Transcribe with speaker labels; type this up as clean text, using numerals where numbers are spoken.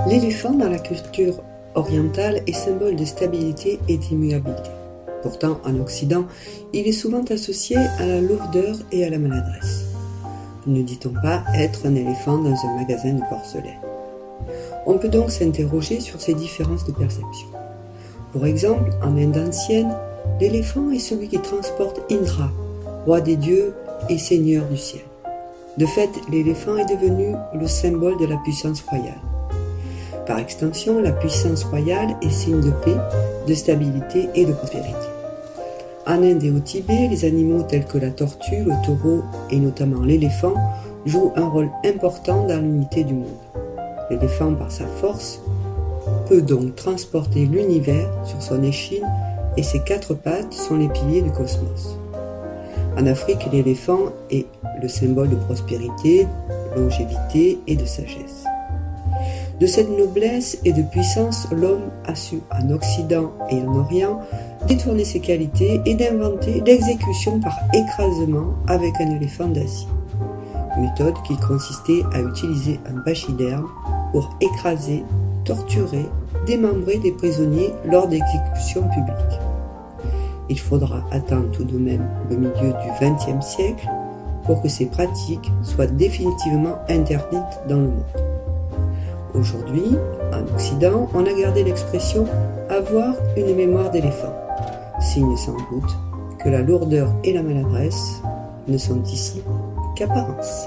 Speaker 1: L'éléphant dans la culture orientale est symbole de stabilité et d'immuabilité. Pourtant, en Occident, il est souvent associé à la lourdeur et à la maladresse. Ne dit-on pas être un éléphant dans un magasin de porcelaine? On peut donc s'interroger sur ces différences de perception. Pour exemple, en Inde ancienne, l'éléphant est celui qui transporte Indra, roi des dieux et seigneur du ciel. De fait, l'éléphant est devenu le symbole de la puissance royale. Par extension, la puissance royale est signe de paix, de stabilité et de prospérité. En Inde et au Tibet, les animaux tels que la tortue, le taureau et notamment l'éléphant jouent un rôle important dans l'unité du monde. L'éléphant, par sa force, peut donc transporter l'univers sur son échine et ses quatre pattes sont les piliers du cosmos. En Afrique, l'éléphant est le symbole de prospérité, de longévité et de sagesse. De cette noblesse et de puissance, l'homme a su, en Occident et en Orient, détourner ses qualités et d'inventer l'exécution par écrasement avec un éléphant d'acier. Méthode qui consistait à utiliser un pachyderme pour écraser, torturer, démembrer des prisonniers lors d'exécutions publiques. Il faudra attendre tout de même le milieu du XXe siècle pour que ces pratiques soient définitivement interdites dans le monde. Aujourd'hui, en Occident, on a gardé l'expression « avoir une mémoire d'éléphant », signe sans doute que la lourdeur et la maladresse ne sont ici qu'apparence.